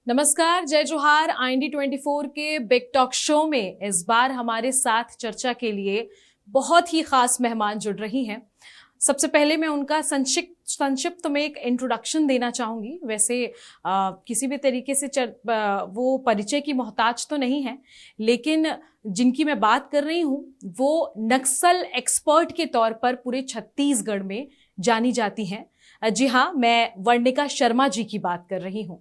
नमस्कार, जय जोहार। IND24 के बिग टॉक शो में इस बार हमारे साथ चर्चा के लिए बहुत ही खास मेहमान जुड़ रही हैं। सबसे पहले मैं उनका संक्षिप्त में एक इंट्रोडक्शन देना चाहूंगी। वैसे किसी भी तरीके से वो परिचय की मोहताज तो नहीं है, लेकिन जिनकी मैं बात कर रही हूँ वो नक्सल एक्सपर्ट के तौर पर पूरे छत्तीसगढ़ में जानी जाती हैं। जी हाँ, मैं वर्णिका शर्मा जी की बात कर रही हूँ।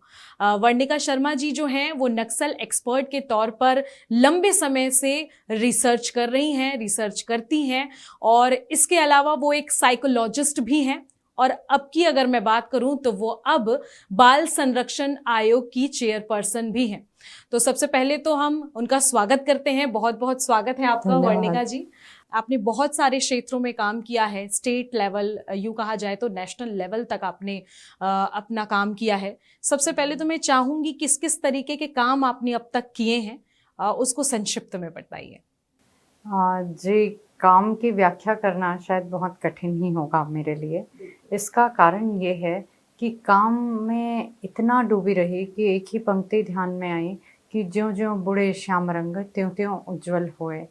वर्णिका शर्मा जी जो हैं वो नक्सल एक्सपर्ट के तौर पर लंबे समय से रिसर्च कर रही हैं, रिसर्च करती हैं, और इसके अलावा वो एक साइकोलॉजिस्ट भी हैं। और अब की अगर मैं बात करूं तो वो अब बाल संरक्षण आयोग की चेयरपर्सन भी हैं। तो सबसे पहले तो हम उनका स्वागत करते हैं। बहुत बहुत स्वागत है आपका वर्णिका धन्यवाद। जी। आपने बहुत सारे क्षेत्रों में काम किया है, स्टेट लेवल, यूं कहा जाए तो नेशनल लेवल तक आपने अपना काम किया है। सबसे पहले तो मैं चाहूंगी किस किस तरीके के काम आपने अब तक किए हैं, उसको संक्षिप्त में बताइए। जी, काम की व्याख्या करना शायद बहुत कठिन ही होगा मेरे लिए। इसका कारण ये है कि काम में इतना डूबी रही कि एक ही पंक्ति ध्यान में आई कि ज्यों-ज्यों बुढ़े श्याम रंग त्यों-त्यों उज्ज्वल होए।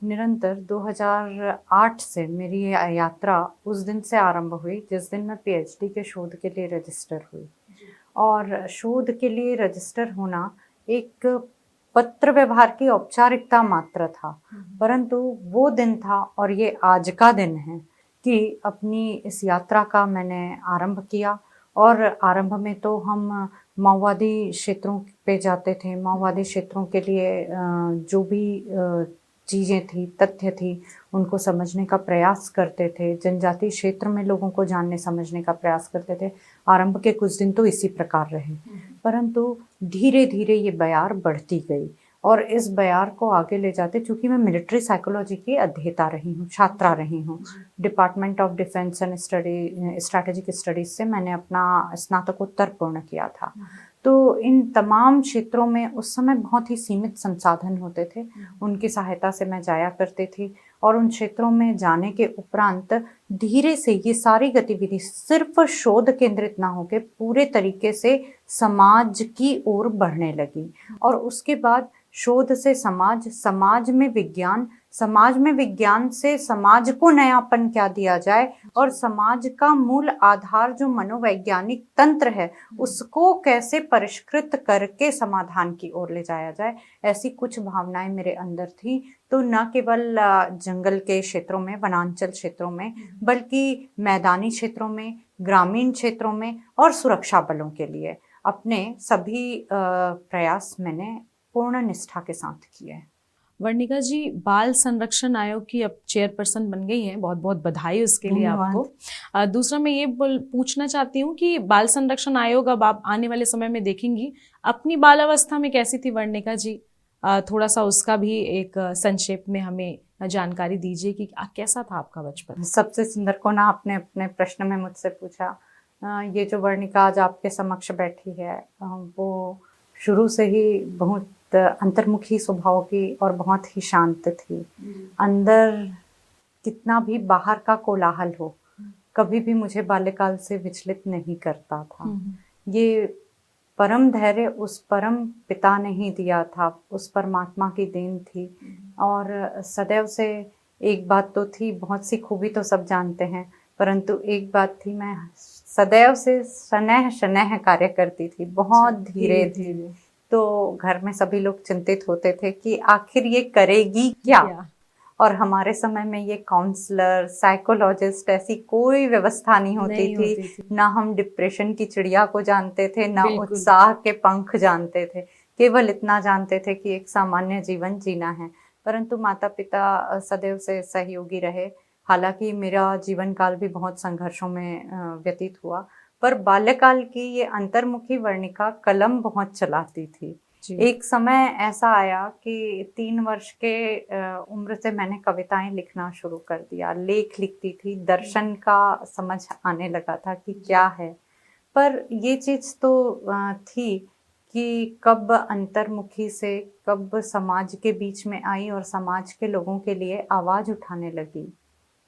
निरंतर 2008 से मेरी ये यात्रा उस दिन से आरंभ हुई जिस दिन मैं पीएचडी के शोध के लिए रजिस्टर हुई। और शोध के लिए रजिस्टर होना एक पत्र व्यवहार की औपचारिकता मात्र था, परंतु वो दिन था और ये आज का दिन है कि अपनी इस यात्रा का मैंने आरंभ किया। और आरंभ में तो हम माओवादी क्षेत्रों पे जाते थे। माओवादी क्षेत्रों के लिए जो भी चीज़ें थी, तथ्य थी, उनको समझने का प्रयास करते थे। जनजातीय क्षेत्र में लोगों को जानने समझने का प्रयास करते थे। आरंभ के कुछ दिन तो इसी प्रकार रहे, परंतु धीरे धीरे ये बयार बढ़ती गई। और इस बयार को आगे ले जाते, चूँकि मैं मिलिट्री साइकोलॉजी की अध्येता रही हूँ, छात्रा रही हूँ, department of defence and strategic studies से मैंने अपना स्नातकोत्तर पूर्ण किया था। तो इन तमाम क्षेत्रों में उस समय बहुत ही सीमित संसाधन होते थे। उनकी सहायता से मैं जाया करती थी और उन क्षेत्रों में जाने के उपरांत धीरे से ये सारी गतिविधि सिर्फ शोध केंद्रित ना होकर पूरे तरीके से समाज की ओर बढ़ने लगी। और उसके बाद शोध से समाज, समाज में विज्ञान से समाज को नयापन क्या दिया जाए, और समाज का मूल आधार जो मनोवैज्ञानिक तंत्र है उसको कैसे परिष्कृत करके समाधान की ओर ले जाया जाए, ऐसी कुछ भावनाएं मेरे अंदर थी। तो न केवल जंगल के क्षेत्रों में, वनांचल क्षेत्रों में, बल्कि मैदानी क्षेत्रों में, ग्रामीण क्षेत्रों में और सुरक्षा बलों के लिए अपने सभी प्रयास मैंने पूर्ण निष्ठा के साथ किए। वर्णिका जी, बाल संरक्षण आयोग की अब चेयरपर्सन बन गई हैं, बहुत बहुत बधाई उसके लिए आपको। धन्यवाद। दूसरा मैं ये पूछना चाहती हूँ कि बाल संरक्षण आयोग अब आप आने वाले समय में देखेंगी, अपनी बालावस्था में कैसी थी वर्णिका जी? थोड़ा सा उसका भी एक संक्षेप में हमें जानकारी दीजिए कि कैसा था आपका बचपन। सबसे सुंदर को ना आपने अपने प्रश्न में मुझसे पूछा। ये जो वर्णिका आज आपके समक्ष बैठी है, वो शुरू से ही बहुत अंतर्मुखी स्वभाव की और बहुत ही शांत थी। अंदर कितना भी बाहर का कोलाहल हो, कभी भी मुझे बाल्यकाल से विचलित नहीं करता था। ये परम धैर्य उस परम पिता ने ही दिया था, उस परमात्मा की देन थी। और सदैव से एक बात तो थी, बहुत सी खूबी तो सब जानते हैं, परंतु एक बात थी, मैं सदैव से स्नेह स्नेह कार्य करती थी, बहुत धीरे धीरे। तो घर में सभी लोग चिंतित होते थे कि आखिर ये करेगी क्या। और हमारे समय में ये काउंसलर, साइकोलॉजिस्ट ऐसी कोई व्यवस्था नहीं होती थी। ना हम डिप्रेशन की चिड़िया को जानते थे, ना उत्साह के पंख जानते थे। केवल इतना जानते थे कि एक सामान्य जीवन जीना है। परंतु माता पिता सदैव से सहयोगी रहे। हालांकि मेरा जीवन काल भी बहुत संघर्षों में व्यतीत हुआ, पर बाल्यकाल की ये अंतर्मुखी वर्णिका कलम बहुत चलाती थी। एक समय ऐसा आया कि 3 वर्ष के उम्र से मैंने कविताएं लिखना शुरू कर दिया, लेख लिखती थी, दर्शन का समझ आने लगा था कि क्या है। पर ये चीज़ तो थी कि कब अंतर्मुखी से कब समाज के बीच में आई और समाज के लोगों के लिए आवाज़ उठाने लगी,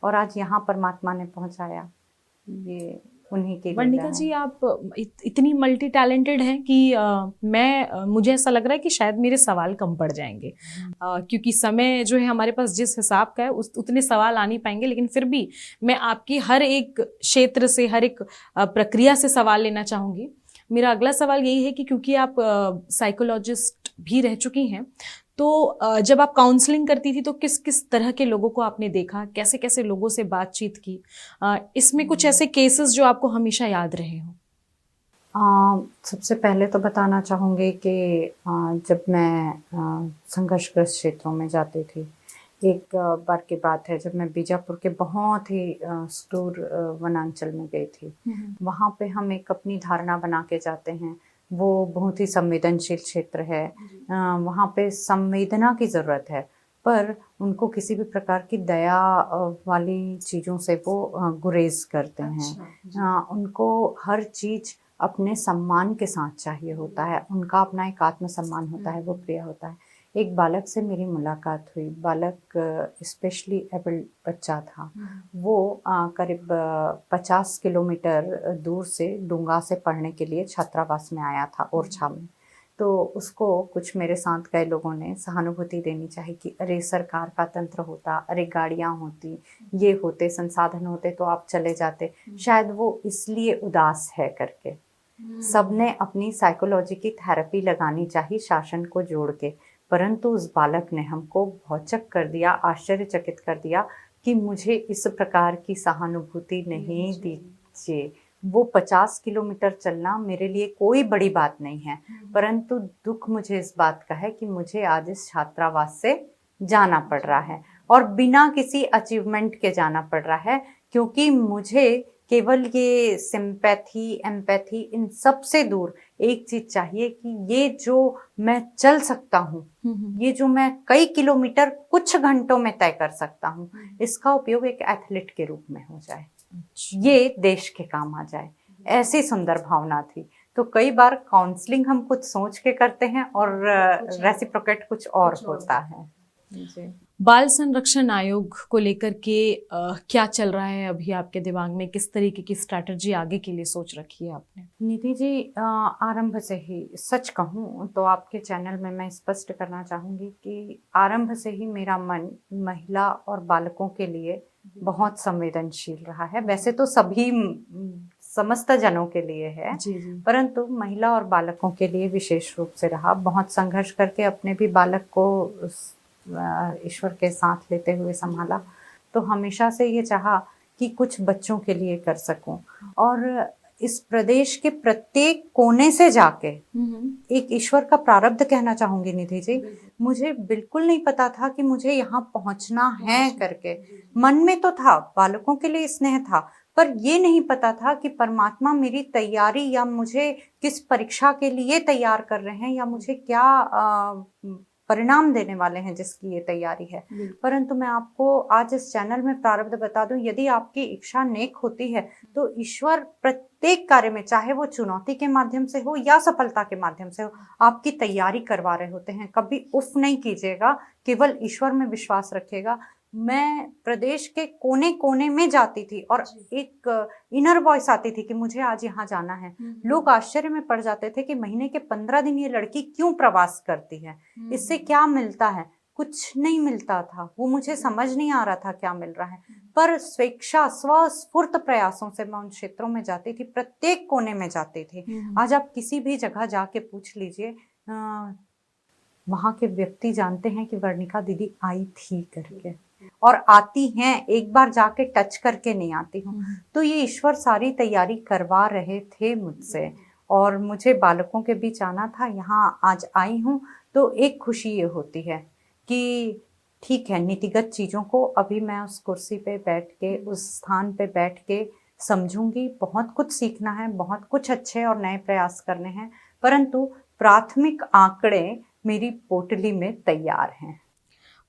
और आज यहाँ परमात्मा ने पहुँचाया। ये उन्हीं के लिए वर्णिका जी, आप इतनी मल्टी टैलेंटेड हैं कि मुझे ऐसा लग रहा है कि शायद मेरे सवाल कम पड़ जाएंगे, क्योंकि समय जो है हमारे पास जिस हिसाब का है उतने सवाल आ नहीं पाएंगे। लेकिन फिर भी मैं आपकी हर एक क्षेत्र से, हर एक प्रक्रिया से सवाल लेना चाहूँगी। मेरा अगला सवाल यही है कि क्योंकि आप साइकोलॉजिस्ट भी रह चुकी हैं, तो जब आप काउंसलिंग करती थी तो किस किस तरह के लोगों को आपने देखा, कैसे कैसे लोगों से बातचीत की? इसमें कुछ ऐसे केसेस जो आपको हमेशा याद रहे हो? सबसे पहले तो बताना चाहूँगी कि जब मैं संघर्षग्रस्त क्षेत्रों में जाती थी, एक बार की बात है जब मैं बीजापुर के बहुत ही सुदूर वनांचल में गई थी। वहाँ पे हम एक अपनी धारणा बना के जाते हैं, वो बहुत ही संवेदनशील क्षेत्र है। वहाँ पे संवेदना की ज़रूरत है, पर उनको किसी भी प्रकार की दया वाली चीज़ों से वो गुरेज करते हैं। उनको हर चीज़ अपने सम्मान के साथ चाहिए होता है, उनका अपना एक आत्मसम्मान होता है, वो प्रिय होता है। एक बालक से मेरी मुलाकात हुई, बालक स्पेशली एबल्ड बच्चा था। वो करीब 50 किलोमीटर दूर से डूंगा से पढ़ने के लिए छात्रावास में आया था ओरछा में। तो उसको कुछ मेरे साथ गए लोगों ने सहानुभूति देनी चाहिए कि अरे सरकार का तंत्र होता, अरे गाड़ियाँ होती, ये होते, संसाधन होते तो आप चले जाते, शायद वो इसलिए उदास है करके। सबने अपनी साइकोलॉजी की थेरेपी लगानी चाहिए शासन को जोड़ के, परंतु उस बालक ने हमको भौचक कर दिया, आश्चर्यचकित कर दिया कि मुझे इस प्रकार की सहानुभूति नहीं दीजिए। वो 50 किलोमीटर चलना मेरे लिए कोई बड़ी बात नहीं है, परंतु दुख मुझे इस बात का है कि मुझे आज इस छात्रावास से जाना पड़ रहा है और बिना किसी अचीवमेंट के जाना पड़ रहा है, क्योंकि मुझे केवल ये सिंपैथी, एम्पैथी इन सब से दूर एक चीज चाहिए कि ये जो मैं चल सकता हूँ, ये जो मैं कई किलोमीटर कुछ घंटों में तय कर सकता हूँ, इसका उपयोग एक एथलीट के रूप में हो जाए, ये देश के काम आ जाए, ऐसी सुंदर भावना थी। तो कई बार काउंसलिंग हम कुछ सोच के करते हैं और रेसिप्रोकेट कुछ और होता है। जी। बाल संरक्षण आयोग को लेकर के क्या चल रहा है अभी आपके दिमाग में? किस तरीके की स्ट्रैटेजी आगे के लिए सोच रखी है आपने? निधि जी, आरंभ से ही सच कहूँ तो आपके चैनल में मैं स्पष्ट करना चाहूँगी कि आरंभ से ही मेरा मन महिला और बालकों के लिए बहुत संवेदनशील रहा है। वैसे तो सभी समस्त जनों के लिए है, जी जी। परंतु महिला और बालकों के लिए विशेष रूप से रहा। बहुत संघर्ष करके अपने भी बालक को ईश्वर के साथ लेते हुए संभाला, तो हमेशा से ये चाहा कि कुछ बच्चों के लिए कर सकूं और इस प्रदेश के प्रत्येक कोने से जाके एक ईश्वर का प्रारब्ध कहना चाहूंगी निधि जी। मुझे बिल्कुल नहीं पता था कि मुझे यहाँ पहुंचना है करके, मन में तो था, बालकों के लिए स्नेह था, पर ये नहीं पता था कि परमात्मा मेरी तैयारी या मुझे किस परीक्षा के लिए तैयार कर रहे हैं या मुझे क्या परिणाम देने वाले हैं जिसकी ये तैयारी है। परंतु मैं आपको आज इस चैनल में प्रारब्ध बता दूं, यदि आपकी इच्छा नेक होती है तो ईश्वर प्रत्येक कार्य में, चाहे वो चुनौती के माध्यम से हो या सफलता के माध्यम से हो, आपकी तैयारी करवा रहे होते हैं। कभी उफ नहीं कीजिएगा, केवल ईश्वर में विश्वास रखिएगा। मैं प्रदेश के कोने कोने में जाती थी और एक इनर वॉइस आती थी कि मुझे आज यहाँ जाना है। लोग आश्चर्य में पड़ जाते थे कि महीने के 15 दिन ये लड़की क्यों प्रवास करती है, इससे क्या मिलता है? कुछ नहीं मिलता था, वो मुझे समझ नहीं आ रहा था क्या मिल रहा है, पर स्वेच्छा स्वस्फूर्त प्रयासों से मैं उन क्षेत्रों में जाती थी, प्रत्येक कोने में जाती थी। आज आप किसी भी जगह जाके पूछ लीजिए, वहां के व्यक्ति जानते हैं कि वर्णिका दीदी आई थी करके, और आती हैं, एक बार जाके टच करके नहीं आती हूँ। तो ये ईश्वर सारी तैयारी करवा रहे थे मुझसे और मुझे बालकों के बीच आना था। यहाँ आज आई हूँ तो एक खुशी ये होती है कि ठीक है, नीतिगत चीज़ों को अभी मैं उस कुर्सी पे बैठ के, उस स्थान पे बैठ के समझूंगी। बहुत कुछ सीखना है, बहुत कुछ अच्छे और नए प्रयास करने हैं, परंतु प्राथमिक आंकड़े मेरी पोटली में तैयार हैं।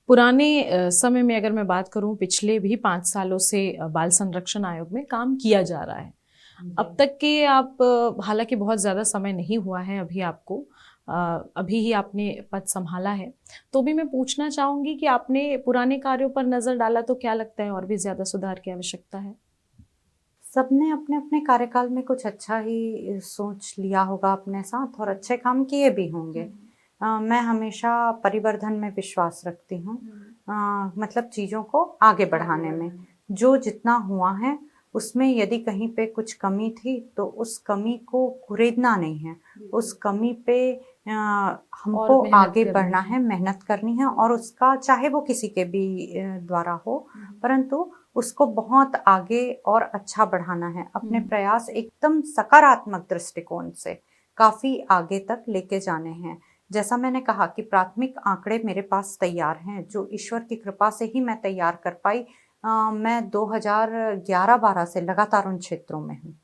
पुराने समय में अगर मैं बात करूं, पिछले भी 5 सालों से बाल संरक्षण आयोग में काम किया जा रहा है। अब तक के आप, हालांकि बहुत ज़्यादा समय नहीं हुआ है अभी आपको, अभी ही आपने पद संभाला है, तो भी मैं पूछना चाहूँगी कि आपने पुराने कार्यों पर नज़र डाला तो क्या लगता है और भी ज़्यादा सुधार की आवश्यकता है? सबने अपने अपने कार्यकाल में कुछ अच्छा ही सोच लिया होगा अपने साथ और अच्छे काम किए भी होंगे। मैं हमेशा परिवर्धन में विश्वास रखती हूँ। मतलब चीज़ों को आगे बढ़ाने में जो जितना हुआ है उसमें यदि कहीं पे कुछ कमी थी तो उस कमी को कुरेदना नहीं है, उस कमी पे हमको मेहनत आगे करनी बढ़ना है। है, मेहनत करनी है और उसका चाहे वो किसी के भी द्वारा हो, परंतु उसको बहुत आगे और अच्छा बढ़ाना है। अपने प्रयास एकदम सकारात्मक दृष्टिकोण से काफ़ी आगे तक लेके जाने हैं। जैसा मैंने कहा कि प्राथमिक आंकड़े मेरे पास तैयार हैं, जो ईश्वर की कृपा से ही मैं तैयार कर पाई। मैं 2011-12 से लगातार उन क्षेत्रों में हूँ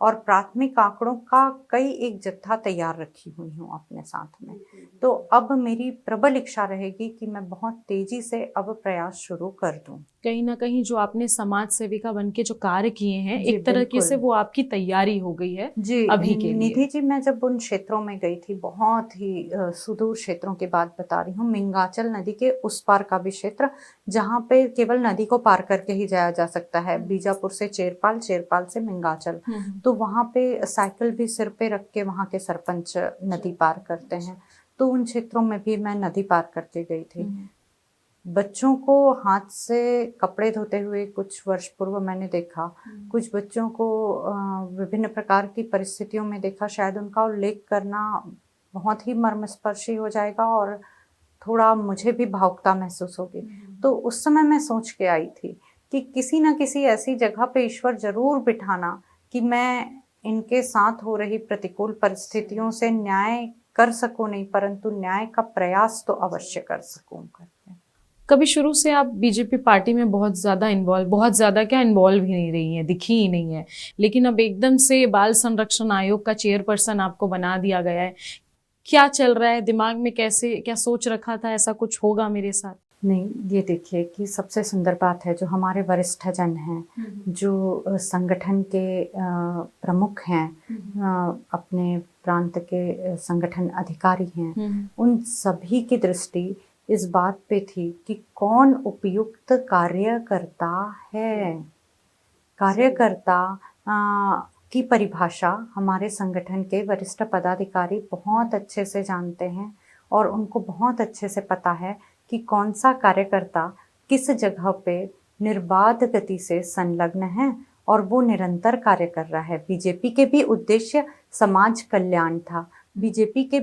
और प्राथमिक आंकड़ों का कई एक जत्था तैयार रखी हुई हूँ अपने साथ में। तो अब मेरी प्रबल इच्छा रहेगी कि मैं बहुत तेजी से अब प्रयास शुरू कर दूँ। कहीं ना कहीं जो आपने समाज सेविका बन के जो कार्य किए हैं, जी, एक तरीके बिल्कुल। से वो आपकी तैयारी हो गई है जी, अभी के लिए। निधि जी, मैं जब उन क्षेत्रों में गई थी, बहुत ही सुदूर क्षेत्रों की बात बता रही हूँ, मिंगाचल नदी के उस पार का भी क्षेत्र, जहाँ पे केवल नदी को पार करके ही जाया जा सकता है। बीजापुर से चेरपाल, चेरपाल से मिंगाचल। तो वहाँ पे साइकिल भी सिर पे रख के वहाँ के सरपंच नदी पार करते हैं। तो उन क्षेत्रों में भी मैं नदी पार करके गई थी। बच्चों को हाथ से कपड़े धोते हुए कुछ वर्ष पूर्व मैंने देखा। कुछ बच्चों को विभिन्न प्रकार की परिस्थितियों में देखा। शायद उनका उल्लेख करना बहुत ही मर्मस्पर्शी हो जाएगा और थोड़ा मुझे भी भावुकता महसूस होगी। तो उस समय मैं सोच के आई थी कि किसी न किसी ऐसी जगह पे ईश्वर ज़रूर बिठाना कि मैं इनके साथ हो रही प्रतिकूल परिस्थितियों से न्याय कर सकूँ नहीं, परंतु न्याय का प्रयास तो अवश्य कर सकूँ करके। कभी शुरू से आप बीजेपी पार्टी में बहुत ज़्यादा इन्वॉल्व, बहुत ज़्यादा क्या इन्वॉल्व ही नहीं रही हैं, दिखी ही नहीं है, लेकिन अब एकदम से बाल संरक्षण आयोग का चेयरपर्सन आपको बना दिया गया है। क्या चल रहा है दिमाग में, कैसे क्या सोच रखा था ऐसा कुछ होगा मेरे साथ? नहीं, ये देखिए कि सबसे सुंदर बात है जो हमारे वरिष्ठ जन हैं, जो संगठन के प्रमुख हैं, अपने प्रांत के संगठन अधिकारी हैं, उन सभी की दृष्टि इस बात पे थी कि कौन उपयुक्त कार्यकर्ता है। कार्यकर्ता की परिभाषा हमारे संगठन के वरिष्ठ पदाधिकारी बहुत अच्छे से जानते हैं और उनको बहुत अच्छे से पता है कि कौन सा कार्यकर्ता किस जगह पे निर्बाध गति से संलग्न है और वो निरंतर कार्य कर रहा है। बीजेपी के भी उद्देश्य समाज कल्याण था। बीजेपी के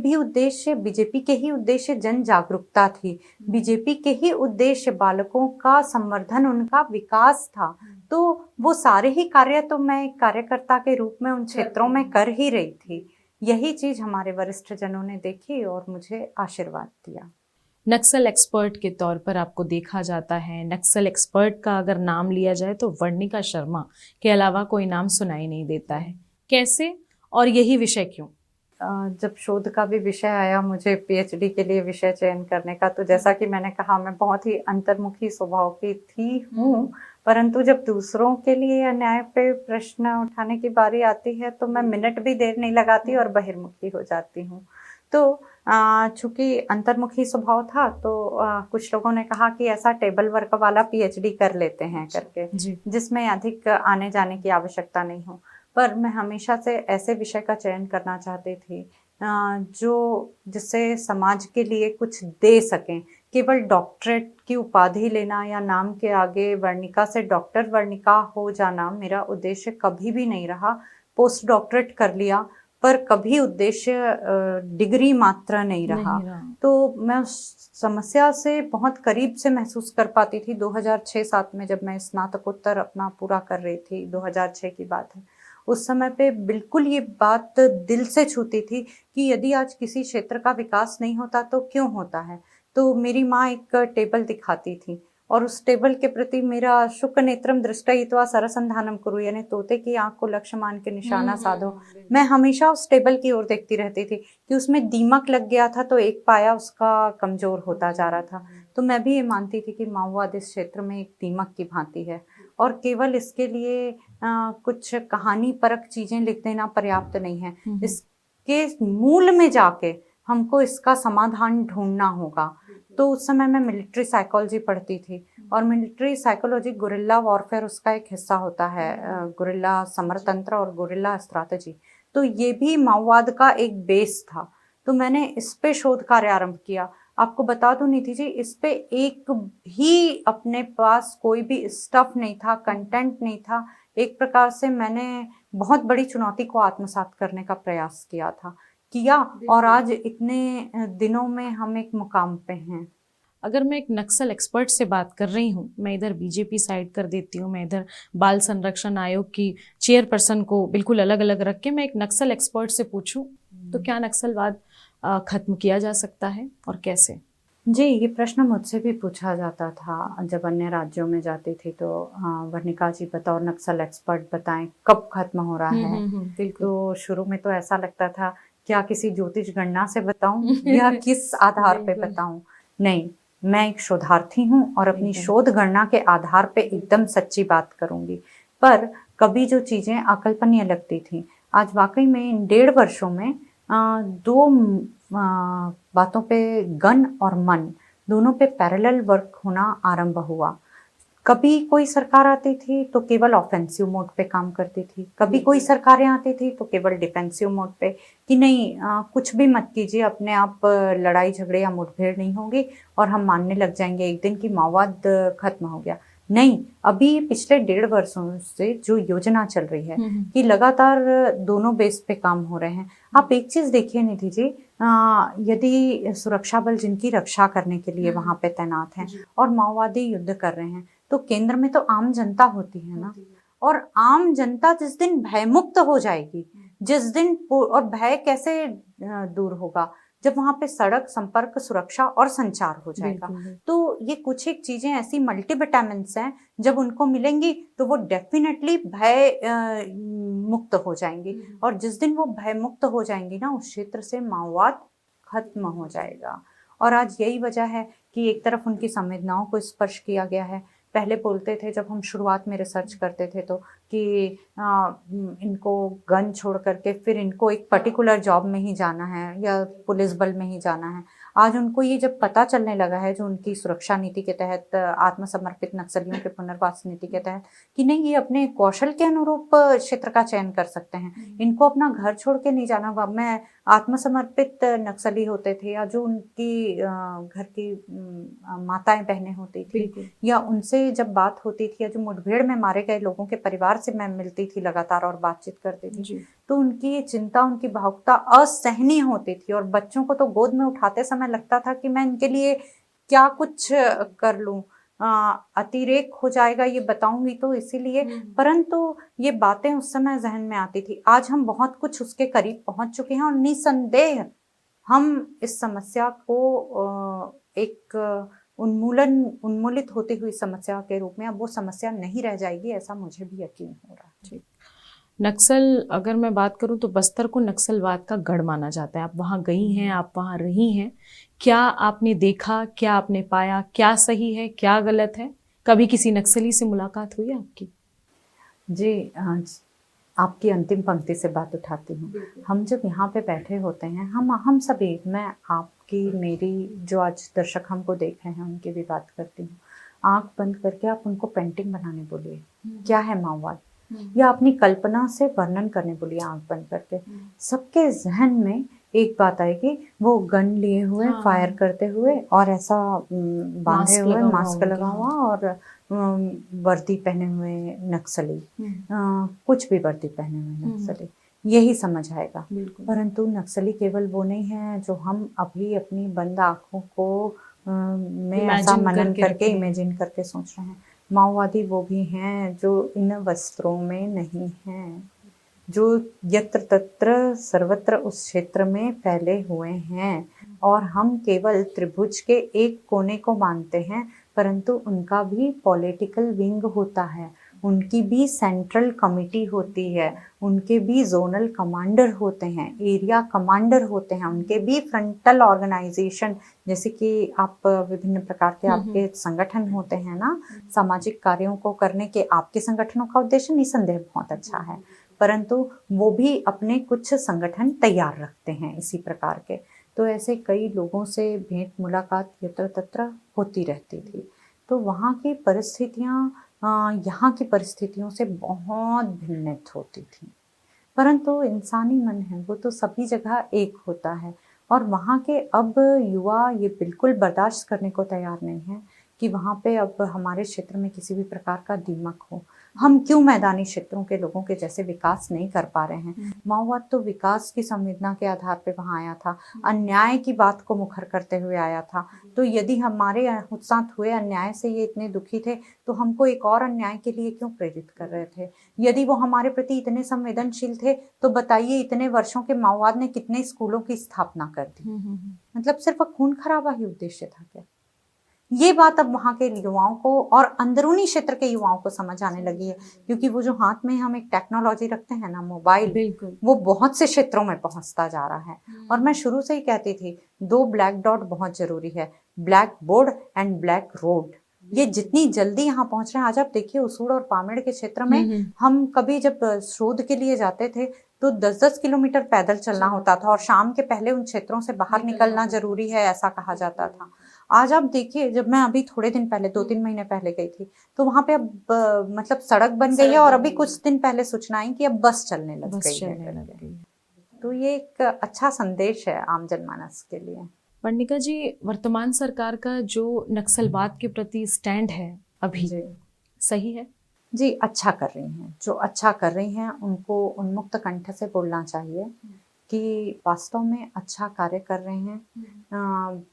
ही उद्देश्य जन जागरूकता थी। बीजेपी के ही उद्देश्य बालकों का संवर्धन, उनका विकास था। तो वो सारे ही कार्य तो मैं एक कार्यकर्ता के रूप में उन क्षेत्रों में कर ही रही थी। यही चीज हमारे वरिष्ठ जनों ने देखी और मुझे आशीर्वाद दिया। नक्सल एक्सपर्ट के तौर पर आपको देखा जाता है। नक्सल एक्सपर्ट का अगर नाम लिया जाए तो वर्णिका शर्मा के अलावा कोई नाम सुनाई नहीं देता है। कैसे और यही विषय क्यों? जब शोध का भी विषय आया मुझे पीएचडी के लिए विषय चयन करने का, तो जैसा कि मैंने कहा मैं बहुत ही अंतर्मुखी स्वभाव की हूँ, परंतु जब दूसरों के लिए अन्याय पे प्रश्न उठाने की बारी आती है तो मैं मिनट भी देर नहीं लगाती और बहिर्मुखी हो जाती हूँ। तो चूंकि अंतर्मुखी स्वभाव था तो कुछ लोगों ने कहा कि ऐसा टेबल वर्क वाला पीएचडी कर लेते हैं करके, जिसमें अधिक आने जाने की आवश्यकता नहीं हो। पर मैं हमेशा से ऐसे विषय का चयन करना चाहती थी जो जिससे समाज के लिए कुछ दे सकें। केवल डॉक्टरेट की उपाधि लेना या नाम के आगे वर्णिका से डॉक्टर वर्णिका हो जाना मेरा उद्देश्य कभी भी नहीं रहा। पोस्ट डॉक्टरेट कर लिया पर कभी उद्देश्य डिग्री मात्र नहीं रहा। तो मैं उस समस्या से बहुत करीब से महसूस कर पाती थी। 2006-07 में जब मैं स्नातकोत्तर अपना पूरा कर रही थी, 2006 की बात है, उस समय पे बिल्कुल ये बात दिल से छूती थी कि यदि आज किसी क्षेत्र का विकास नहीं होता तो क्यों होता है। तो मेरी माँ एक टेबल दिखाती थी और उस टेबल के प्रति मेरा शुक नेत्रम दृष्टयित्वा सरसंधानम कुरु, यानी तोते की आंख को लक्ष्य मान के निशाना साधो। मैं हमेशा उस टेबल की ओर देखती रहती थी कि उसमें दीमक लग गया था तो एक पाया उसका कमजोर होता जा रहा था। तो मैं भी ये मानती थी कि माओवाद इस क्षेत्र में एक दीमक की भांति है और केवल इसके लिए कुछ कहानी परक चीजें लिख देना पर्याप्त नहीं है। इसके मूल में जाके हमको इसका समाधान ढूंढना होगा। तो उस समय मैं मिलिट्री साइकोलॉजी पढ़ती थी, और मिलिट्री साइकोलॉजी गुरिल्ला वॉरफेयर उसका एक हिस्सा होता है, गुरिल्ला समरतंत्र और गुरिल्ला स्ट्रैटेजी। तो ये भी माओवाद का एक बेस था। तो मैंने इस पे शोध कार्य आरंभ किया। आपको बता दूं निधि जी, इस पे एक भी अपने पास कोई भी स्टफ नहीं था, कंटेंट नहीं था। एक प्रकार से मैंने बहुत बड़ी चुनौती को आत्मसात करने का प्रयास किया, और आज इतने दिनों में हम एक मुकाम पे हैं। अगर मैं एक नक्सल एक्सपर्ट से बात कर रही हूँ, मैं इधर बीजेपी साइड कर देती हूँ, मैं इधर बाल संरक्षण आयोग की चेयरपर्सन को बिल्कुल अलग अलग रख के मैं एक नक्सल एक्सपर्ट से पूछूं, तो क्या नक्सलवाद खत्म किया जा सकता है और कैसे? जी, ये प्रश्न मुझसे भी पूछा जाता था जब अन्य राज्यों में जाती थी। तो वर्णिका जी बतौर नक्सल एक्सपर्ट बताएं कब खत्म हो रहा है। बिल्कुल। तो शुरू में तो ऐसा लगता था, क्या किसी ज्योतिष गणना से बताऊं या किस आधार पे बताऊं? नहीं, मैं एक शोधार्थी हूं और अपनी शोध गणना के आधार पे एकदम सच्ची बात करूंगी। पर कभी जो चीजें अकल्पनीय लगती थी, आज वाकई में इन 1.5 वर्षों में दो बातों पे, गन और मन दोनों पे पैरेलल वर्क होना आरंभ हुआ। कभी कोई सरकार आती थी तो केवल ऑफेंसिव मोड पे काम करती थी, कभी कोई सरकारें आती थी तो केवल डिफेंसिव मोड पे, कि नहीं कुछ भी मत कीजिए, अपने आप लड़ाई झगड़े या मुठभेड़ नहीं होगी और हम मानने लग जाएंगे एक दिन कि माओवाद खत्म हो गया। नहीं, अभी पिछले 1.5 वर्षों से जो योजना चल रही है कि लगातार दोनों बेस पे काम हो रहे हैं। आप एक चीज देखिए निधि जी, यदि सुरक्षा बल जिनकी रक्षा करने के लिए वहां पे तैनात हैं और माओवादी युद्ध कर रहे हैं, तो केंद्र में तो आम जनता होती है ना। और आम जनता जिस दिन भयमुक्त हो जाएगी, जिस दिन, और भय कैसे दूर होगा, जब वहां पे सड़क, संपर्क, सुरक्षा और संचार हो जाएगा। तो ये कुछ एक चीजें ऐसी मल्टी विटामिन्स हैं, जब उनको मिलेंगी तो वो डेफिनेटली भय मुक्त हो जाएंगी। और जिस दिन वो भय मुक्त हो जाएंगी ना, उस क्षेत्र से माओवाद खत्म हो जाएगा। और आज यही वजह है कि एक तरफ उनकी संवेदनाओं को स्पर्श किया गया है। पहले बोलते थे, जब हम शुरुआत में रिसर्च करते थे, तो कि इनको गन छोड़ करके फिर इनको एक पर्टिकुलर जॉब में ही जाना है या पुलिस बल में ही जाना है। आज उनको ये जब पता चलने लगा है, जो उनकी सुरक्षा नीति के तहत, आत्मसमर्पित नक्सलियों के पुनर्वास नीति के तहत, कि नहीं, ये अपने कौशल के अनुरूप क्षेत्र का चयन कर सकते हैं, इनको अपना घर छोड़ के नहीं जाना होगा। मैं आत्मसमर्पित नक्सली होते थे, या जो उनकी घर की माताएं बहनें होती थी, या उनसे जब बात होती थी, या जो मुठभेड़ में मारे गए लोगों के परिवार से मैं मिलती थी लगातार और बातचीत करती थी, तो उनकी ये चिंता, उनकी भावुकता असहनीय होती थी। और बच्चों को तो गोद में उठाते समय लगता था कि मैं इनके लिए क्या कुछ कर लूं, अतिरेक हो जाएगा ये बताऊंगी तो, इसीलिए। परंतु ये बातें उस समय जहन में आती थी। आज हम बहुत कुछ उसके करीब पहुंच चुके हैं, और निसंदेह हम इस समस्या को एक उन्मूलित होती हुई समस्या के रूप में, अब वो समस्या नहीं रह जाएगी, ऐसा मुझे भी यकीन हो रहा है। ठीक। नक्सल, अगर मैं बात करूं तो बस्तर को नक्सलवाद का गढ़ माना जाता है। आप वहां गई हैं, आप वहां रही हैं, क्या आपने देखा, क्या आपने पाया, क्या सही है, क्या गलत है? कभी किसी नक्सली से मुलाकात हुई आपकी? जी, आपकी अंतिम पंक्ति से बात उठाती हूँ। हम जब यहाँ पे बैठे होते हैं, हम सभी, मैं, आपकी, मेरी, जो आज दर्शक हमको देख रहे हैं, उनकी भी बात करती हूँ। आंख बंद करके आप उनको पेंटिंग बनाने बोलिए, क्या है माओवाद, या अपनी कल्पना से वर्णन करने बोलिए आंख बंद करके। सबके जहन में एक बात आएगी, वो गन लिए हुए, फायर करते हुए, और ऐसा बांधे हुए, मास्क लगा हुआ, और वर्दी पहने हुए नक्सली, कुछ भी वर्दी पहने हुए नक्सली, यही समझ आएगा। परंतु नक्सली केवल वो नहीं है जो हम अभी अपनी बंद आंखों को में ऐसा मनन करके, इमेजिन करके सोच रहे हैं। माओवादी वो भी हैं जो इन वस्त्रों में नहीं हैं, जो यत्र तत्र सर्वत्र उस क्षेत्र में फैले हुए हैं, और हम केवल त्रिभुज के एक कोने को मानते हैं, परंतु उनका भी पॉलिटिकल विंग होता है, उनकी भी सेंट्रल कमिटी होती है, उनके भी जोनल कमांडर होते हैं, एरिया कमांडर होते हैं, उनके भी फ्रंटल ऑर्गेनाइजेशन, जैसे कि आप विभिन्न प्रकार के आपके संगठन होते हैं ना, सामाजिक कार्यों को करने के आपके संगठनों का उद्देश्य निसंदेह बहुत अच्छा है, परंतु वो भी अपने कुछ संगठन तैयार रखते हैं इसी प्रकार के। तो ऐसे कई लोगों से भेंट मुलाकात यत्र तत्र होती रहती थी। तो वहाँ की परिस्थितियाँ यहाँ की परिस्थितियों से बहुत भिन्नत होती थी। परंतु इंसानी मन है वो तो सभी जगह एक होता है, और वहाँ के अब युवा ये बिल्कुल बर्दाश्त करने को तैयार नहीं है कि वहाँ पे अब हमारे क्षेत्र में किसी भी प्रकार का दीमक हो। हम क्यों मैदानी क्षेत्रों के लोगों के जैसे विकास नहीं कर पा रहे हैं। माओवाद तो विकास की संवेदना के आधार पे वहाँ आया था, अन्याय की बात को मुखर करते हुए आया था। तो यदि हमारे साथ हुए अन्याय से ये इतने दुखी थे तो हमको एक और अन्याय के लिए क्यों प्रेरित कर रहे थे। यदि वो हमारे प्रति इतने संवेदनशील थे तो बताइए इतने वर्षों के माओवाद ने कितने स्कूलों की स्थापना कर दी। मतलब सिर्फ खून खराबा ही उद्देश्य था क्या। ये बात अब वहाँ के युवाओं को और अंदरूनी क्षेत्र के युवाओं को समझ आने लगी है, क्योंकि वो जो हाथ में हम एक टेक्नोलॉजी रखते हैं ना, मोबाइल, बिल्कुल वो बहुत से क्षेत्रों में पहुंचता जा रहा है। और मैं शुरू से ही कहती थी 2 ब्लैक डॉट बहुत जरूरी है, black board and black road. ये जितनी जल्दी यहाँ पहुंच रहे हैं, आज आप देखिए उसूड़ और पामेड़ के क्षेत्र में हम कभी जब शोध के लिए जाते थे तो 10-10 किलोमीटर पैदल चलना होता था, और शाम के पहले उन क्षेत्रों से बाहर निकलना जरूरी है ऐसा कहा जाता था। आज आप देखिए, जब मैं अभी थोड़े दिन पहले 2-3 महीने पहले गई थी तो वहां पे अब मतलब सड़क बन गई है, और अभी कुछ दिन पहले सूचना आई कि अब बस चलने लग गई है। तो ये एक अच्छा संदेश है आम जनमानस के लिए। वर्णिका जी, वर्तमान सरकार का जो नक्सलवाद के प्रति स्टैंड है अभी जी सही है? जी, अच्छा कर रही हैं। जो अच्छा कर रही हैं उनको उन्मुक्त कंठ से बोलना चाहिए कि वास्तव में अच्छा कार्य कर रहे हैं।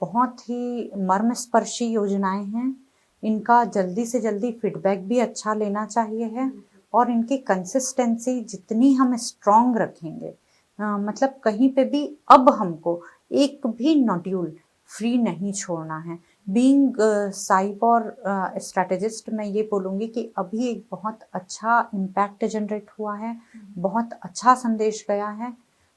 बहुत ही मर्मस्पर्शी योजनाएं हैं। इनका जल्दी से जल्दी फीडबैक भी अच्छा लेना चाहिए है, और इनकी कंसिस्टेंसी जितनी हम स्ट्रॉन्ग रखेंगे, मतलब कहीं पे भी अब हमको एक भी नॉड्यूल फ्री नहीं छोड़ना है। बीइंग साइबर स्ट्रेटेजिस्ट मैं ये बोलूँगी कि अभी एक बहुत अच्छा इम्पैक्ट जनरेट हुआ है, बहुत अच्छा संदेश गया है।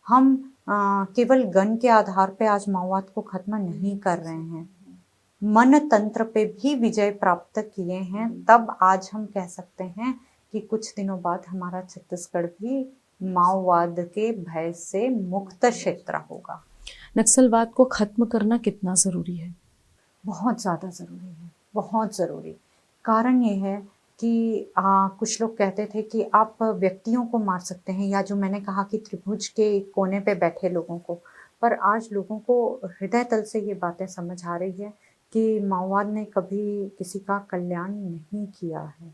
हम केवल गन के आधार पे आज माओवाद को खत्म नहीं कर रहे हैं, मन तंत्र पे भी विजय प्राप्त किए हैं। तब आज हम कह सकते हैं कि कुछ दिनों बाद हमारा छत्तीसगढ़ भी माओवाद के भय से मुक्त क्षेत्र होगा। नक्सलवाद को खत्म करना कितना जरूरी है? बहुत ज़्यादा ज़रूरी है, बहुत ज़रूरी। कारण ये है कि कुछ लोग कहते थे कि आप व्यक्तियों को मार सकते हैं, या जो मैंने कहा कि त्रिभुज के कोने पे बैठे लोगों को, पर आज लोगों को हृदय तल से ये बातें समझ आ रही है कि माओवाद ने कभी किसी का कल्याण नहीं किया है।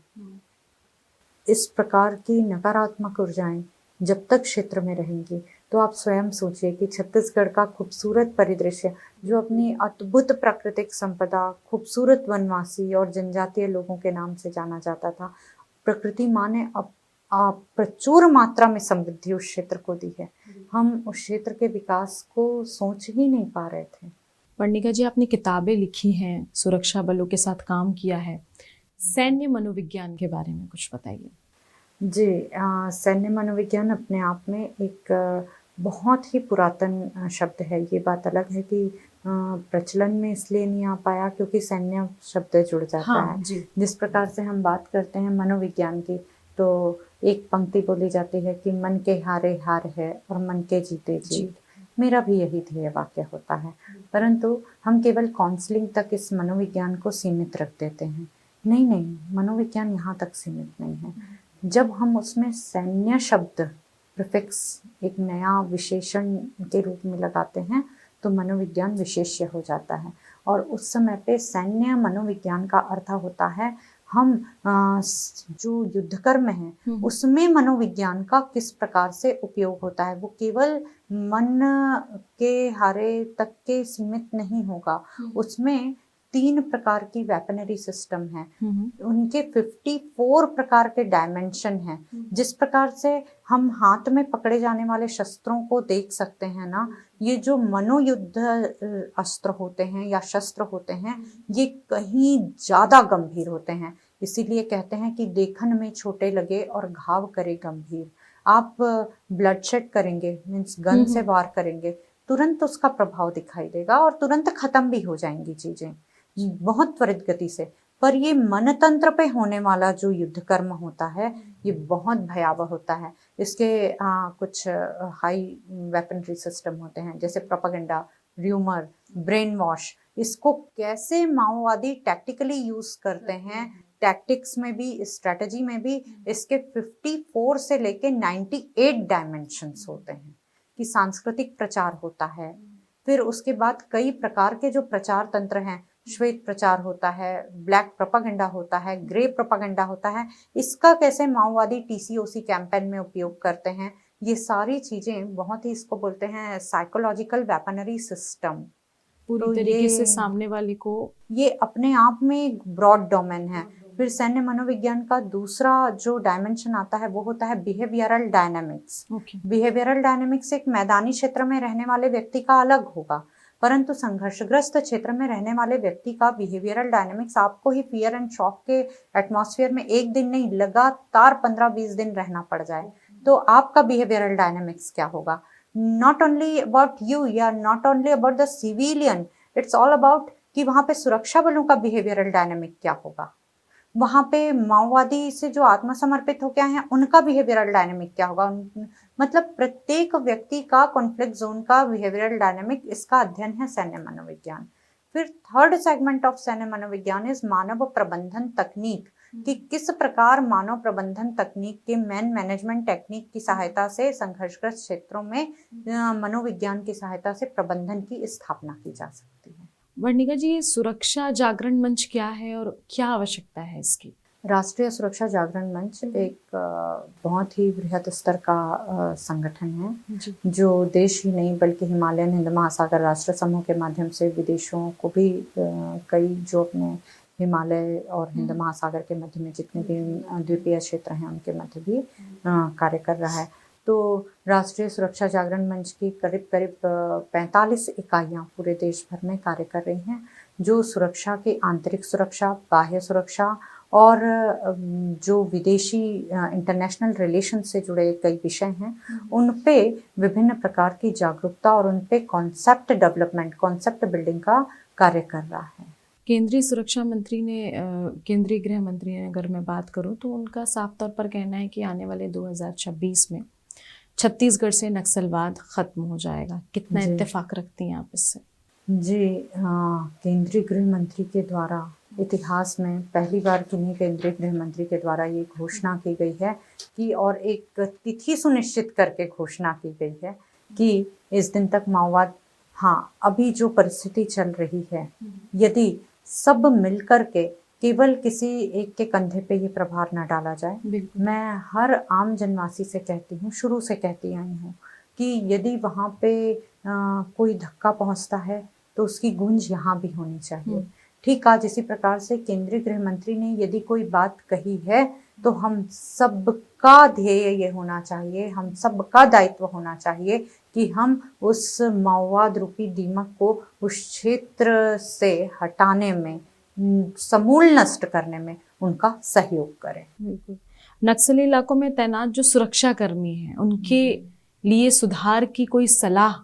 इस प्रकार की नकारात्मक ऊर्जाएं जब तक क्षेत्र में रहेंगी तो आप स्वयं सोचिए कि छत्तीसगढ़ का खूबसूरत परिदृश्य, जो अपनी अद्भुत प्राकृतिक संपदा, खूबसूरत वनवासी और जनजातीय लोगों के नाम से जाना जाता था, प्रकृति माँ ने अब प्रचुर मात्रा में समृद्धि उस क्षेत्र को दी है। हम उस क्षेत्र के विकास को सोच ही नहीं पा रहे थे। वर्णिका जी, आपने किताबें लिखी हैं, सुरक्षा बलों के साथ काम किया है, सैन्य मनोविज्ञान के बारे में कुछ बताइए। जी, सैन्य मनोविज्ञान अपने आप में एक बहुत ही पुरातन शब्द है। ये बात अलग है कि प्रचलन में इसलिए नहीं आ पाया क्योंकि सैन्य शब्द जुड़ जाता है। जिस प्रकार से हम बात करते हैं मनोविज्ञान की, तो एक पंक्ति बोली जाती है कि मन के हारे हार है और मन के जीते जीत। मेरा भी यही ध्येय वाक्य होता है, परंतु हम केवल काउंसलिंग तक इस मनोविज्ञान को सीमित रख देते हैं। नहीं, मनोविज्ञान यहाँ तक सीमित नहीं है। जब हम उसमें सैन्य शब्द प्रीफिक्स एक नया विशेषण के रूप में लगाते हैं तो मनोविज्ञान विशेष्य हो जाता है, और उस समय पे सैन्य मनोविज्ञान का अर्थ होता है हम जो युद्ध कर्म है उसमें मनोविज्ञान का किस प्रकार से उपयोग होता है। वो केवल मन के हारे तक के सीमित नहीं होगा, उसमें 3 प्रकार की वेपनरी सिस्टम है, उनके 54 प्रकार के डायमेंशन हैं। जिस प्रकार से हम हाथ में पकड़े जाने वाले शस्त्रों को देख सकते हैं ना, ये जो मनोयुद्ध अस्त्र होते हैं या शस्त्र होते हैं, ये कहीं ज्यादा गंभीर होते हैं। इसीलिए कहते हैं कि देखन में छोटे लगे और घाव करे गंभीर। आप ब्लडशेड करेंगे, मीन्स गन से वार करेंगे, तुरंत उसका प्रभाव दिखाई देगा और तुरंत खत्म भी हो जाएंगी चीजें बहुत त्वरित गति से। पर ये मन तंत्र पे होने वाला जो युद्ध कर्म होता है ये बहुत भयावह होता है। इसके कुछ हाई वेपनरी सिस्टम होते हैं, जैसे प्रोपेगेंडा, र्यूमर, ब्रेन वॉश, इसको कैसे माओवादी टैक्टिकली यूज करते हैं, टैक्टिक्स में भी, स्ट्रेटजी में भी, इसके 54 से लेके 98 डायमेंशंस होते हैं। कि सांस्कृतिक प्रचार होता है, फिर उसके बाद कई प्रकार के जो प्रचार तंत्र हैं, श्वेत प्रचार होता है, ब्लैक प्रोपागेंडा होता है, ग्रे प्रोपागेंडा होता है, इसका कैसे माओवादी टीसीओसी कैंपेन में उपयोग करते हैं, ये सारी चीजें बहुत ही, इसको बोलते हैं साइकोलॉजिकल वेपनरी सिस्टम। पूरी तो तरीके से सामने वाले को, ये अपने आप में एक ब्रॉड डोमेन है। फिर सैन्य मनोविज्ञान का दूसरा जो डायमेंशन आता है वो होता है बिहेवियरल डायनामिक्स। बिहेवियरल डायनामिक्स एक मैदानी क्षेत्र में रहने वाले व्यक्ति का अलग होगा, परंतु संघर्षग्रस्त क्षेत्र में रहने वाले व्यक्ति का बिहेवियरल डायनामिक्स आपको ही फियर एंड शॉक के एटमॉस्फेयर में एक दिन नहीं, लगातार 15-20 दिन रहना पड़ जाए, तो आपका बिहेवियरल डायनामिक्स क्या होगा? नॉट ओनली अबाउट यू या not only about the civilian, it's all about कि वहां पे सुरक्षा बलों का बिहेवियरल डायनामिक क्या होगा, वहां पे माओवादी से जो आत्मसमर्पित हो गया है उनका बिहेवियरल डायनामिक क्या होगा। मतलब प्रत्येक व्यक्ति का कॉन्फ्लिक्ट जोन का बिहेवियरल डायनामिक, इसका अध्ययन है सैन्य मनोविज्ञान। फिर थर्ड सेगमेंट ऑफ सैन्य मनोविज्ञान इज मानव प्रबंधन तकनीक, कि किस प्रकार मानव प्रबंधन तकनीक के मैनेजमेंट टेक्निक की सहायता से संघर्षग्रस्त क्षेत्रों में मनोविज्ञान की सहायता से प्रबंधन की स्थापना की जा सकती है। वर्णिका जी, सुरक्षा जागरण मंच क्या है और क्या आवश्यकता है इसकी? राष्ट्रीय सुरक्षा जागरण मंच एक बहुत ही बृहद स्तर का संगठन है, जो देश ही नहीं बल्कि हिमालयन हिंद महासागर राष्ट्र समूह के माध्यम से विदेशों को भी कई जो अपने हिमालय और हिंद महासागर के मध्य में जितने भी द्वीपीय क्षेत्र हैं उनके मध्य भी कार्य कर रहा है। तो राष्ट्रीय सुरक्षा जागरण मंच की करीब करीब 45 इकाइयाँ पूरे देश भर में कार्य कर रही हैं, जो सुरक्षा की आंतरिक सुरक्षा, बाह्य सुरक्षा और जो विदेशी इंटरनेशनल रिलेशन से जुड़े कई विषय हैं उन पे विभिन्न प्रकार की जागरूकता और उन पे कॉन्सेप्ट डेवलपमेंट, कॉन्सेप्ट बिल्डिंग का कार्य कर रहा है। केंद्रीय सुरक्षा मंत्री ने, केंद्रीय गृह मंत्री ने अगर मैं बात करूं तो उनका साफ तौर पर कहना है कि आने वाले 2026 में छत्तीसगढ़ से नक्सलवाद खत्म हो जाएगा। कितना इत्तेफाक रखती हैं आप इससे? जी हाँ, केंद्रीय गृह मंत्री के द्वारा इतिहास में पहली बार किन्हीं केंद्रीय गृह मंत्री के द्वारा ये घोषणा की गई है कि, और एक तिथि सुनिश्चित करके घोषणा की गई है कि इस दिन तक माओवाद, हाँ अभी जो परिस्थिति चल रही है, यदि सब मिलकर के केवल किसी एक के कंधे पे ये प्रभार न डाला जाए, मैं हर आम जनवासी से कहती हूँ, शुरू से कहती आई हूँ कि यदि वहाँ पे कोई धक्का पहुँचता है तो उसकी गूंज यहाँ भी होनी चाहिए। ठीक आज इसी प्रकार से केंद्रीय गृह मंत्री ने यदि कोई बात कही है तो हम सबका ध्येय ये होना चाहिए, हम सबका दायित्व होना चाहिए कि हम उस माओवाद रूपी दीमक को उस क्षेत्र से हटाने में, समूल नष्ट करने में उनका सहयोग करें। बिल्कुल। नक्सली इलाकों में तैनात जो सुरक्षा कर्मी हैं उनके लिए सुधार की कोई सलाह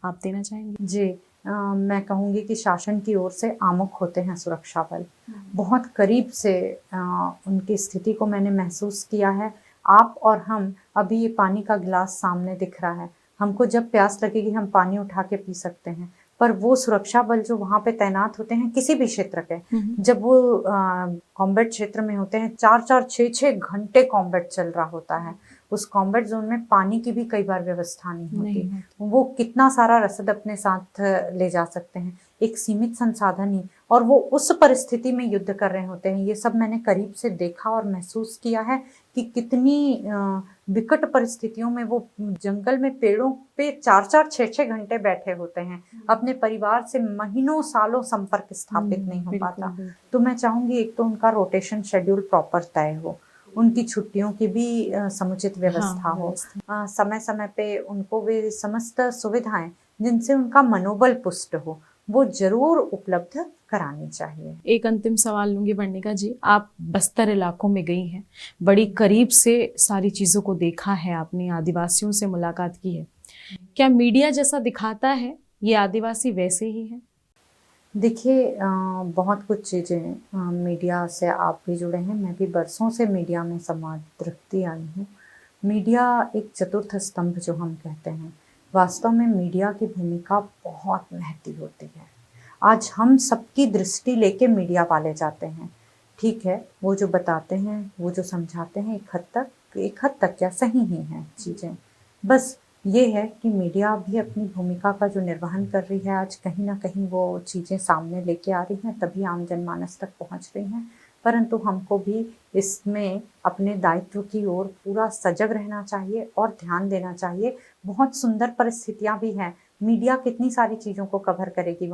आप देना चाहेंगे? जी मैं कहूँगी कि शासन की ओर से आमुख होते हैं सुरक्षा बल, बहुत करीब से उनकी स्थिति को मैंने महसूस किया है। आप और हम, अभी ये पानी का गिलास सामने दिख रहा है, हमको जब प्यास लगेगी हम पानी उठा के पी सकते हैं, पर वो सुरक्षा बल जो वहाँ पे तैनात होते हैं किसी भी क्षेत्र के, जब वो कॉम्बैट क्षेत्र में होते हैं, 4-4, 6-6 घंटे कॉम्बैट चल रहा होता है, उस कॉम्बैट जोन में पानी की भी कई बार व्यवस्था नहीं होती। वो कितना सारा रसद अपने साथ ले जा सकते हैं, एक सीमित संसाधन ही, और वो उस परिस्थिति में युद्ध कर रहे होते हैं। ये सब मैंने करीब से देखा और महसूस किया है कि कितनी विकट परिस्थितियों में वो जंगल में पेड़ों पे 4-4, 6-6 घंटे बैठे होते हैं, अपने परिवार से महीनों सालों संपर्क स्थापित नहीं हो पाता। तो मैं चाहूंगी एक तो उनका रोटेशन शेड्यूल प्रॉपर तय हो, उनकी छुट्टियों की भी समुचित व्यवस्था हो, समय समय पे उनको वे समस्त सुविधाएं जिनसे उनका मनोबल पुष्ट हो वो जरूर उपलब्ध करानी चाहिए। एक अंतिम सवाल लूंगी वर्णिका जी, आप बस्तर इलाकों में गई हैं, बड़ी करीब से सारी चीज़ों को देखा है आपने, आदिवासियों से मुलाकात की है, क्या मीडिया जैसा दिखाता है ये आदिवासी वैसे ही है? देखिए बहुत कुछ चीज़ें मीडिया से आप भी जुड़े हैं, मैं भी बरसों से मीडिया में संवाद रखती आई हूँ। मीडिया एक चतुर्थ स्तंभ जो हम कहते हैं, वास्तव में मीडिया की भूमिका बहुत महत्वपूर्ण होती है। आज हम सबकी दृष्टि लेके मीडिया वाले जाते हैं। ठीक है, वो जो बताते हैं, वो जो समझाते हैं, एक हद तक क्या सही ही हैं चीज़ें। बस ये है कि मीडिया भी अपनी भूमिका का जो निर्वहन कर रही है, आज कहीं ना कहीं वो चीज़ें सामने लेके आ रही हैं, तभी आम जनमानस तक पहुंच रही हैं। परंतु हमको भी इसमें अपने दायित्व की ओर पूरा सजग रहना चाहिए और ध्यान देना चाहिए। बहुत सुंदर परिस्थितियां भी हैं। मीडिया कितनी सारी चीज़ों को कवर करेगी,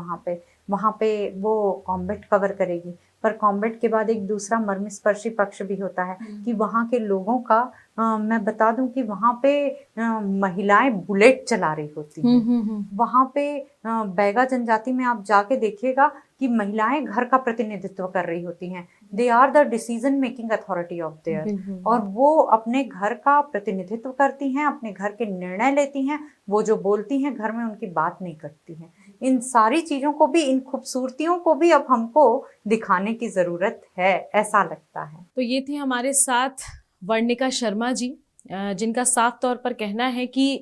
वहाँ पे वो कॉम्बैट कवर करेगी, पर कॉम्बैट के बाद एक दूसरा मर्मस्पर्शी पक्ष भी होता है कि वहाँ के लोगों का मैं बता दूं कि वहाँ पे महिलाएं बुलेट चला रही होती हैं। वहाँ पे बैगा जनजाति में आप जाके देखिएगा कि महिलाएं घर का प्रतिनिधित्व कर रही होती हैं। They are the decision making authority of there, और वो अपने घर का प्रतिनिधित्व करती हैं, अपने घर के निर्णय लेती हैं। वो जो बोलती हैं घर में उनकी बात नहीं करती हैं। इन सारी चीज़ों को भी, इन खूबसूरतियों को भी अब हमको दिखाने की ज़रूरत है, ऐसा लगता है। तो ये थी हमारे साथ वर्णिका शर्मा जी, जिनका साफ तौर पर कहना है कि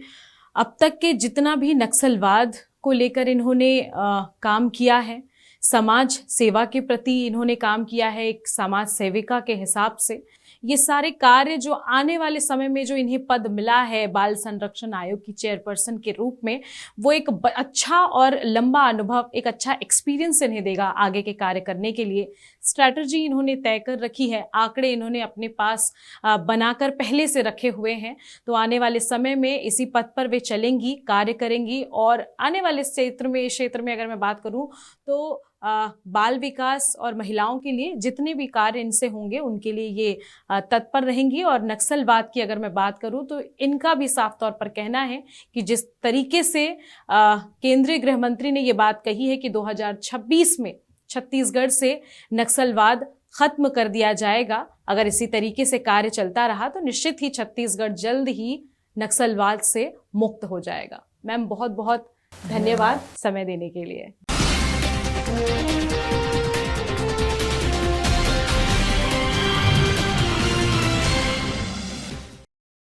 अब तक के जितना भी नक्सलवाद को लेकर इन्होंने काम किया है, समाज सेवा के प्रति इन्होंने काम किया है एक समाज सेविका के हिसाब से, ये सारे कार्य जो आने वाले समय में जो इन्हें पद मिला है बाल संरक्षण आयोग की चेयरपर्सन के रूप में, वो एक अच्छा और लंबा अनुभव, एक अच्छा एक्सपीरियंस इन्हें देगा आगे के कार्य करने के लिए। स्ट्रैटेजी इन्होंने तय कर रखी है, आंकड़े इन्होंने अपने पास बनाकर पहले से रखे हुए हैं। तो आने वाले समय में इसी पथ पर वे चलेंगी, कार्य करेंगी, और आने वाले क्षेत्र में अगर मैं बात करूं तो बाल विकास और महिलाओं के लिए जितने भी कार्य इनसे होंगे उनके लिए ये तत्पर रहेंगी। और नक्सलवाद की अगर मैं बात करूं तो इनका भी साफ तौर पर कहना है कि जिस तरीके से केंद्रीय गृह मंत्री ने ये बात कही है कि 2026 में छत्तीसगढ़ से नक्सलवाद खत्म कर दिया जाएगा, अगर इसी तरीके से कार्य चलता रहा तो निश्चित ही छत्तीसगढ़ जल्द ही नक्सलवाद से मुक्त हो जाएगा। मैम बहुत बहुत धन्यवाद समय देने के लिए।